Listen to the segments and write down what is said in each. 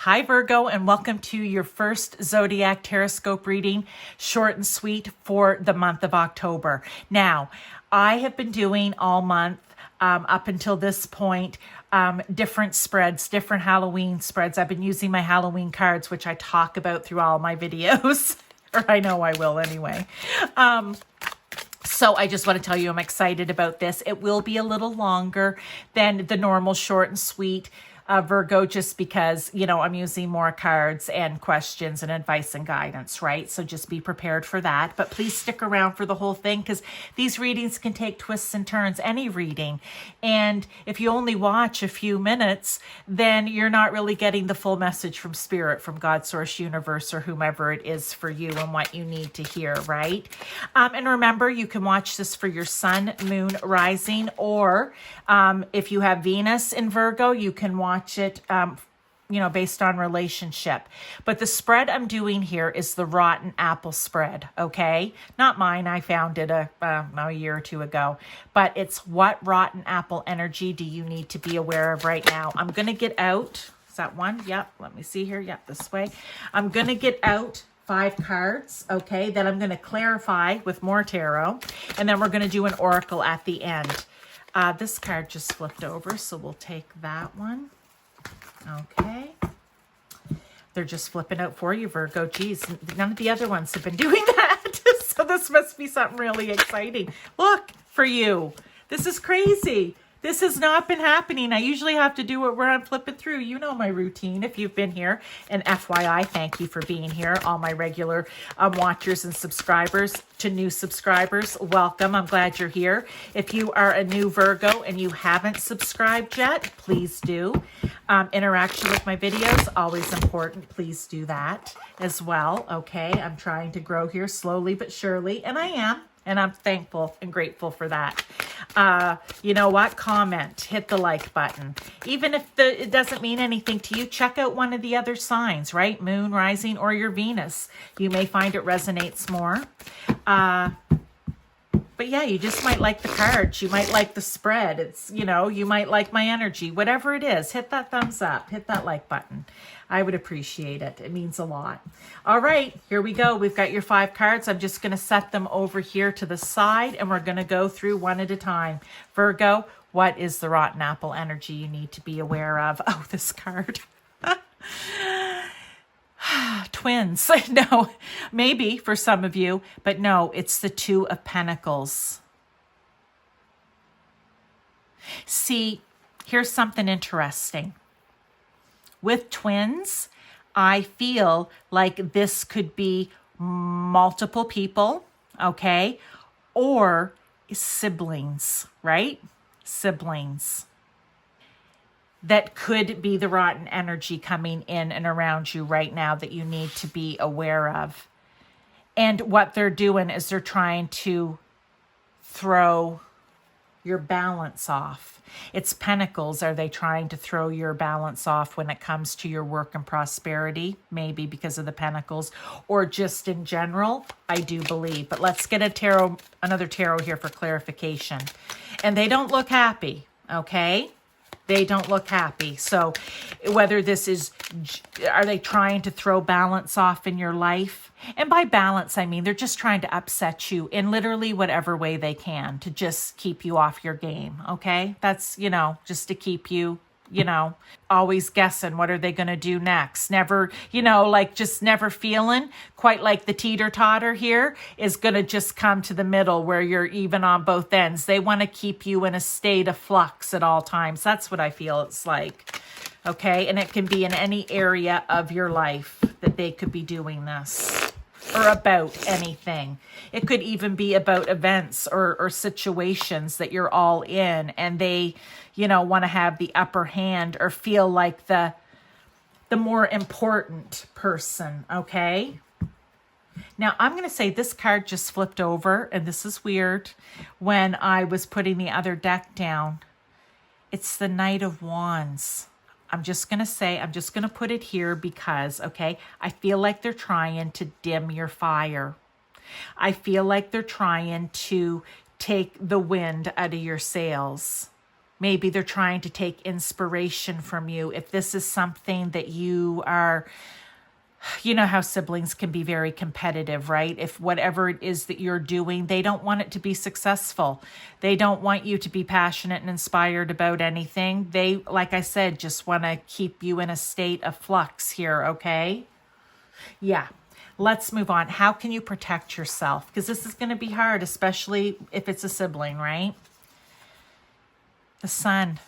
Hi Virgo, and welcome to your first Zodiac Teroscope reading, short and sweet for the month of October. Now, I have been doing all month up until this point different spreads, different Halloween spreads. I've been using my Halloween cards, which I talk about through all my videos, or I know I will anyway. So I just want to tell you I'm excited about this. It will be a little longer than the normal short and sweet Virgo, just because, you know, I'm using more cards and questions and advice and guidance, right? So just be prepared for that. But please stick around for the whole thing, because these readings can take twists and turns, any reading. And if you only watch a few minutes, then you're not really getting the full message from Spirit, from God, Source, Universe, or whomever it is for you and what you need to hear, right? And remember, you can watch this for your sun, moon, rising, or if you have Venus in Virgo, you can watch it, based on relationship. But the spread I'm doing here is the rotten apple spread, okay? Not mine. I found it a year or two ago. But it's what rotten apple energy do you need to be aware of right now? I'm going to get out. Is that one? Yep. Let me see here. Yep, this way. I'm going to get out 5 cards, okay? Then I'm going to clarify with more tarot. And then we're going to do an oracle at the end. This card just flipped over, so we'll take that one. Okay. They're just flipping out for you, Virgo. Geez, none of the other ones have been doing that. So this must be something really exciting. Look, for you. This is crazy. This has not been happening. I usually have to do it where I'm flipping through. You know my routine if you've been here. And FYI, thank you for being here. All my regular watchers and subscribers. To new subscribers, welcome. I'm glad you're here. If you are a new Virgo and you haven't subscribed yet, please do. Interaction with my videos, always important. Please do that as well. Okay, I'm trying to grow here slowly but surely, and I am. And I'm thankful and grateful for that. You know what? Comment. Hit the like button. Even if it doesn't mean anything to you, check out one of the other signs, right? Moon, rising, or your Venus. You may find it resonates more. But yeah, you just might like the cards. You might like the spread. It's, you might like my energy. Whatever it is, hit that thumbs up. Hit that like button. I would appreciate it. It means a lot. All right, here we go. We've got your 5 cards. I'm just going to set them over here to the side, and we're going to go through one at a time. Virgo, what is the rotten apple energy you need to be aware of? Oh, this card. Twins. No, maybe for some of you, but no, it's the 2 of Pentacles. See, here's something interesting. With twins, I feel like this could be multiple people, okay? Or siblings, right? Siblings. That could be the rotten energy coming in and around you right now that you need to be aware of. And what they're doing is they're trying to throw your balance off. It's Pentacles. Are they trying to throw your balance off when it comes to your work and prosperity? Maybe because of the Pentacles, or just in general, I do believe. But let's get another tarot here for clarification. And they don't look happy, okay? They don't look happy. So whether this is, are they trying to throw balance off in your life? And by balance, I mean they're just trying to upset you in literally whatever way they can to just keep you off your game, okay? That's, just to keep you, always guessing what are they going to do next. Never, just never feeling quite like the teeter-totter here is going to just come to the middle where you're even on both ends. They want to keep you in a state of flux at all times. That's what I feel it's like, okay? And it can be in any area of your life that they could be doing this. Or about anything. It could even be about events or situations that you're all in, and they, want to have the upper hand or feel like the more important person, okay? Now, I'm going to say this card just flipped over, and this is weird, when I was putting the other deck down. It's the Knight of Wands. I'm just going to put it here because, okay, I feel like they're trying to dim your fire. I feel like they're trying to take the wind out of your sails. Maybe they're trying to take inspiration from you. If this is something that you are, you know how siblings can be very competitive, right? If whatever it is that you're doing, they don't want it to be successful. They don't want you to be passionate and inspired about anything. They, like I said, just want to keep you in a state of flux here, okay? Yeah. Let's move on. How can you protect yourself? Because this is going to be hard, especially if it's a sibling, right? The Sun.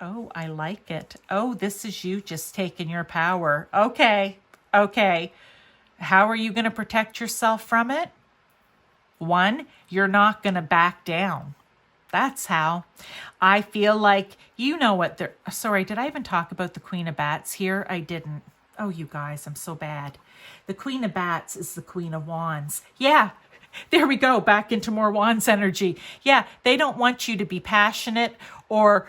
Oh, I like it. Oh, this is you just taking your power. Okay. Okay. How are you going to protect yourself from it? One, you're not going to back down. That's how. I feel like you know what they're... Sorry, did I even talk about the Queen of Bats here? I didn't. Oh, you guys, I'm so bad. The Queen of Bats is the Queen of Wands. Yeah, there we go. Back into more Wands energy. Yeah, they don't want you to be passionate or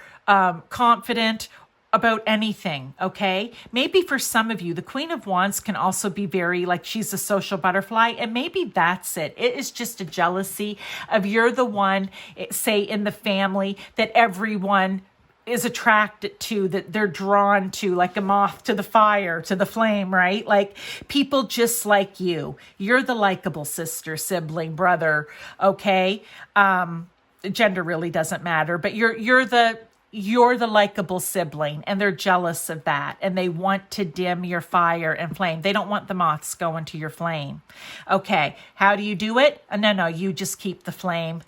confident about anything, okay? Maybe for some of you, the Queen of Wands can also be very, like, she's a social butterfly, and maybe that's it. It is just a jealousy of you're the one, say, in the family that everyone is attracted to, that they're drawn to, like a moth to the fire, to the flame, right? Like people just like you. You're the likable sister, sibling, brother, okay? Gender really doesn't matter, but you're the likable sibling, and they're jealous of that, and they want to dim your fire and flame. They don't want the moths going to your flame. Okay, how do you do it? No, you just keep the flame.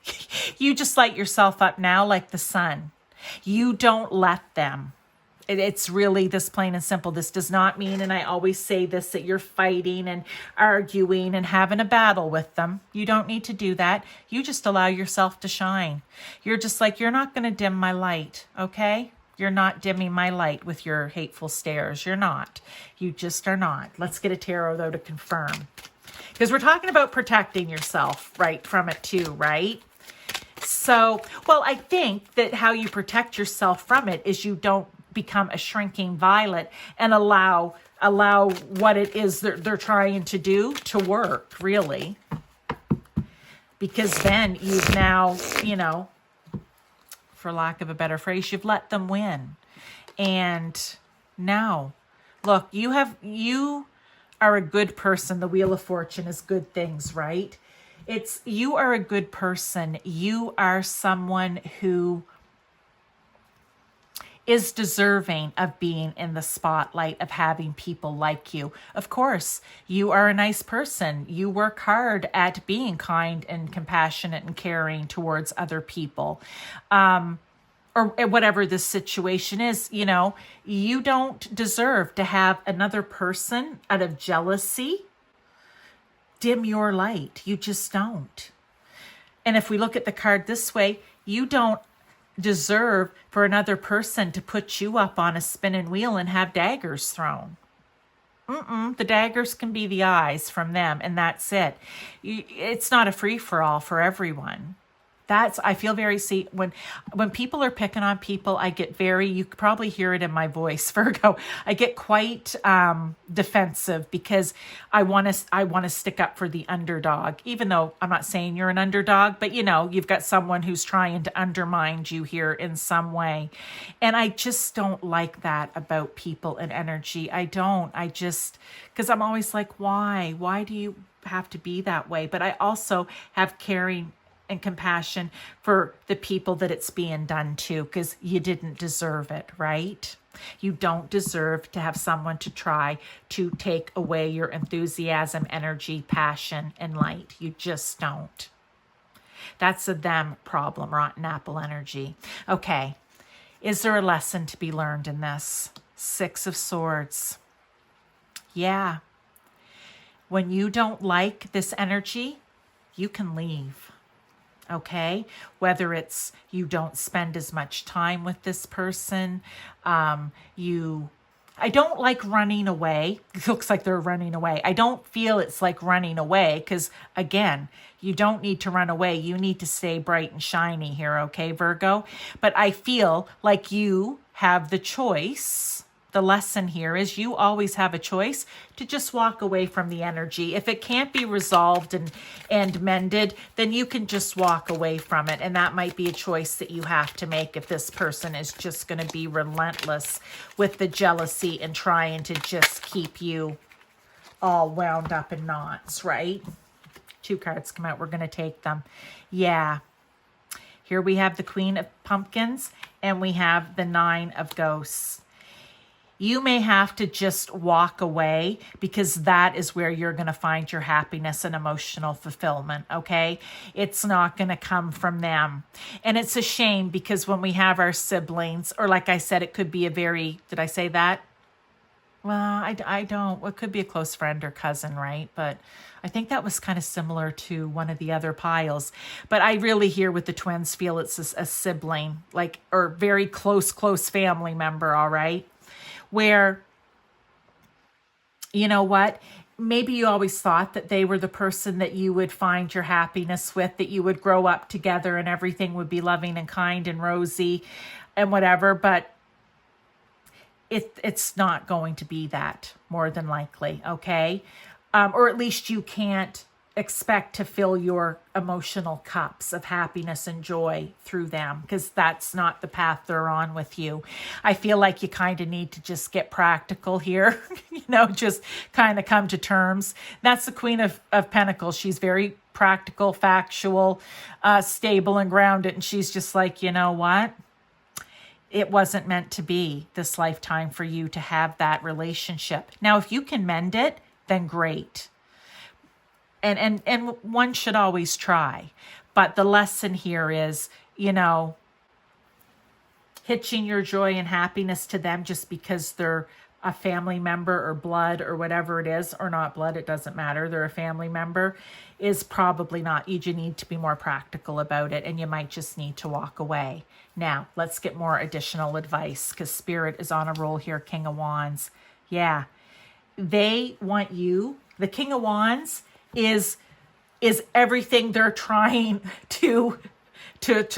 You just light yourself up now like the sun. You don't let them. It's really this plain and simple. This does not mean, and I always say this, that you're fighting and arguing and having a battle with them. You don't need to do that. You just allow yourself to shine. You're just like, you're not going to dim my light, okay? You're not dimming my light with your hateful stares. You're not. You just are not. Let's get a tarot, though, to confirm. Because we're talking about protecting yourself, right, from it too, right? So, well, I think that how you protect yourself from it is you don't become a shrinking violet and allow what it is they're trying to do to work, really. Because then you've now, you know, for lack of a better phrase, you've let them win. And now, look, you are a good person. The Wheel of Fortune is good things, right? You are a good person. You are someone who is deserving of being in the spotlight, of having people like you. Of course, you are a nice person. You work hard at being kind and compassionate and caring towards other people. Or whatever the situation is, you know, you don't deserve to have another person out of jealousy dim your light. You just don't. And if we look at the card this way, you don't deserve for another person to put you up on a spinning wheel and have daggers thrown. The daggers can be the eyes from them, and that's it. It's not a free-for-all for everyone. I feel very, see, when people are picking on people, I get very, you could probably hear it in my voice, Virgo. I get quite defensive because I want to stick up for the underdog, even though I'm not saying you're an underdog, but you know, you've got someone who's trying to undermine you here in some way. And I just don't like that about people and energy. Because I'm always like, why? Why do you have to be that way? But I also have caring and compassion for the people that it's being done to, because you didn't deserve it, right? You don't deserve to have someone to try to take away your enthusiasm, energy, passion, and light. You just don't. That's a them problem, rotten apple energy. Okay, is there a lesson to be learned in this? Six of Swords. Yeah. When you don't like this energy, you can leave. Okay, whether it's you don't spend as much time with this person, I don't like running away. It looks like they're running away. I don't feel it's like running away because, again, you don't need to run away. You need to stay bright and shiny here, okay, Virgo? But I feel like you have the choice, the lesson here is you always have a choice to just walk away from the energy. If it can't be resolved and mended, then you can just walk away from it. And that might be a choice that you have to make if this person is just going to be relentless with the jealousy and trying to just keep you all wound up in knots, right? 2 cards come out. We're going to take them. Yeah. Here we have the Queen of Pumpkins and we have the 9 of Ghosts. You may have to just walk away because that is where you're going to find your happiness and emotional fulfillment, okay? It's not going to come from them. And it's a shame because when we have our siblings, or like I said, it could be a very, did I say that? Well, I don't. It could be a close friend or cousin, right? But I think that was kind of similar to one of the other piles. But I really hear with the twins feel it's a sibling, like, or very close family member, all right? Where, you know what? Maybe you always thought that they were the person that you would find your happiness with, that you would grow up together and everything would be loving and kind and rosy and whatever, but it's not going to be that, more than likely, okay? Or at least you can't expect to fill your emotional cups of happiness and joy through them because that's not the path they're on with you. I feel like you kind of need to just get practical here, just kind of come to terms. That's the Queen of Pentacles. She's very practical, factual, stable and grounded. And she's just like, you know what? It wasn't meant to be this lifetime for you to have that relationship. Now, if you can mend it, then great. And one should always try. But the lesson here is, hitching your joy and happiness to them just because they're a family member or blood or whatever it is, or not blood, it doesn't matter. They're a family member, is probably not. You just need to be more practical about it, and you might just need to walk away. Now, let's get more additional advice because Spirit is on a roll here. King of Wands. Yeah. They want you. The King of Wands is everything they're trying to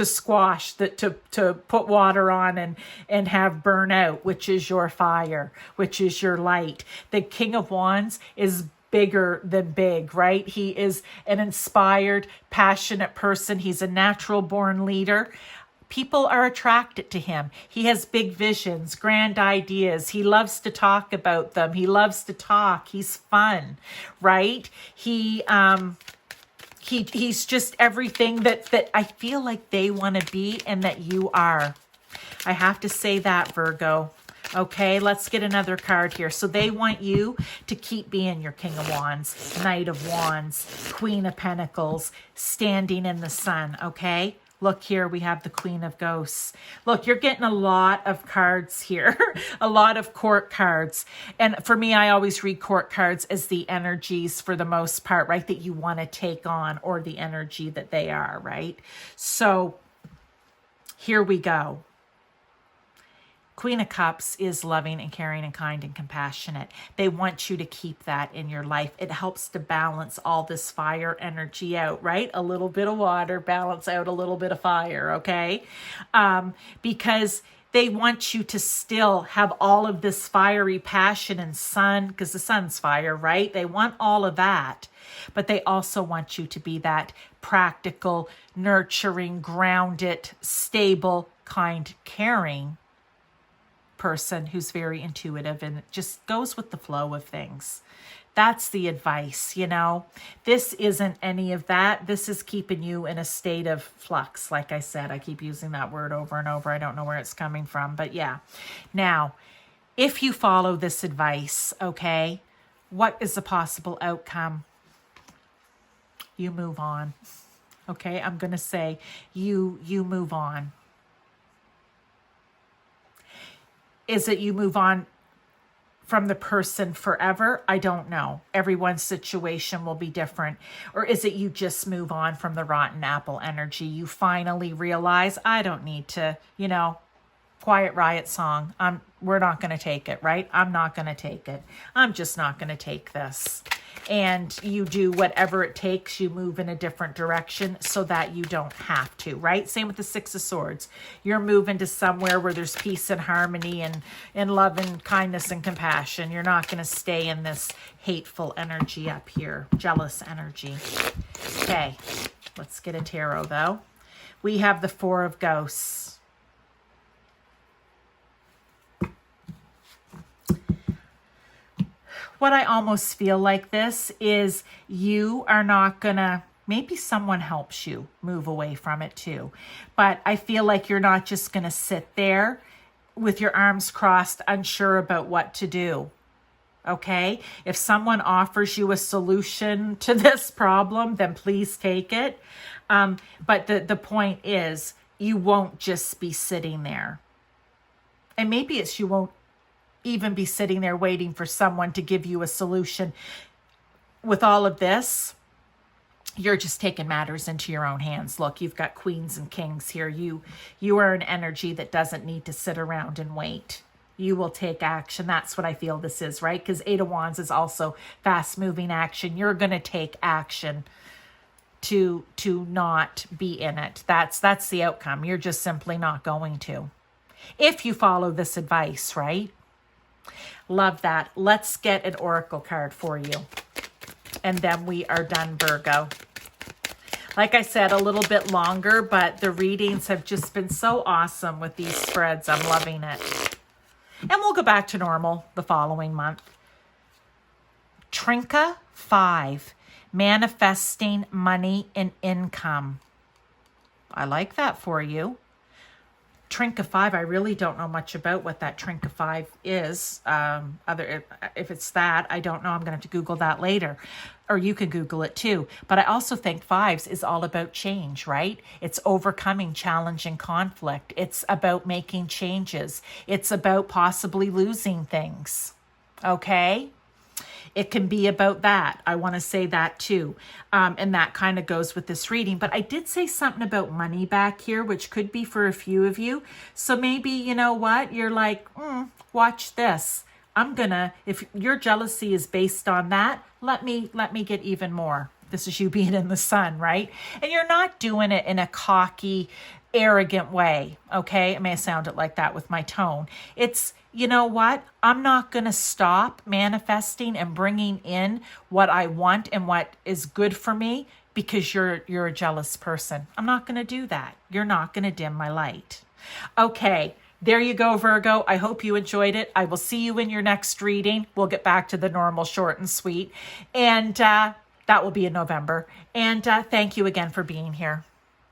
squash, to put water on and have burn out, which is your fire, which is your light. The King of Wands is bigger than big, right? He is an inspired, passionate person. He's a natural born leader. People are attracted to him. He has big visions, grand ideas. He loves to talk about them. He loves to talk. He's fun, right? He's just everything that I feel like they want to be and that you are. I have to say that, Virgo. Okay, let's get another card here. So they want you to keep being your King of Wands, Knight of Wands, Queen of Pentacles, standing in the sun, okay? Look here, we have the Queen of Ghosts. Look, you're getting a lot of cards here, a lot of court cards. And for me, I always read court cards as the energies for the most part, right, that you want to take on, or the energy that they are, right? So here we go. Queen of Cups is loving and caring and kind and compassionate. They want you to keep that in your life. It helps to balance all this fire energy out, right? A little bit of water, balance out a little bit of fire, okay? Because they want you to still have all of this fiery passion and sun, because the sun's fire, right? They want all of that. But they also want you to be that practical, nurturing, grounded, stable, kind, caring person who's very intuitive and just goes with the flow of things. That's the advice, This isn't any of that. This is keeping you in a state of flux. Like I said, I keep using that word over and over. I don't know where it's coming from, but yeah. Now, if you follow this advice, okay, what is the possible outcome? You move on. Okay, I'm going to say you move on. Is it you move on from the person forever? I don't know. Everyone's situation will be different. Or is it you just move on from the rotten apple energy? You finally realize, I don't need to, Quiet Riot song. We're not going to take it, right? I'm not going to take it. I'm just not going to take this. and you do whatever it takes. You move in a different direction so that you don't have to, right? Same with the Six of Swords. You're moving to somewhere where there's peace and harmony and love and kindness and compassion. You're not going to stay in this hateful energy up here, jealous energy. Okay, let's get a tarot though. We have the Four of Ghosts. What I almost feel like this is you are not gonna, maybe someone helps you move away from it too. But I feel like you're not just gonna sit there with your arms crossed, unsure about what to do. Okay? If someone offers you a solution to this problem, then please take it. But the point is, you won't just be sitting there. And maybe it's you won't even be sitting there waiting for someone to give you a solution. With all of this, you're just taking matters into your own hands. Look, you've got queens and kings here. You are an energy that doesn't need to sit around and wait. You will take action. That's what I feel this is, right? Because Eight of Wands is also fast-moving action. You're going to take action to not be in it. That's the outcome. You're just simply not going to. If you follow this advice, right? Love that. Let's get an oracle card for you. And then we are done, Virgo. Like I said, a little bit longer, but the readings have just been so awesome with these spreads. I'm loving it. And we'll go back to normal the following month. Trinka 5, manifesting money and income. I like that for you. Trinka 5, I really don't know much about what that Trinka 5 is. If it's that, I don't know. I'm going to have to Google that later. Or you can Google it too. But I also think 5s is all about change, right? It's overcoming challenge and conflict. It's about making changes. It's about possibly losing things. Okay? It can be about that. I want to say that too. And that kind of goes with this reading. But I did say something about money back here, which could be for a few of you. So maybe, you know what? You're like, watch this. If your jealousy is based on that, let me get even more. This is you being in the sun, right? And you're not doing it in a cocky, arrogant way, okay? I may have sounded like that with my tone. It's, you know what? I'm not going to stop manifesting and bringing in what I want and what is good for me because you're a jealous person. I'm not going to do that. You're not going to dim my light. Okay, there you go, Virgo. I hope you enjoyed it. I will see you in your next reading. We'll get back to the normal short and sweet. And that will be in November. And thank you again for being here.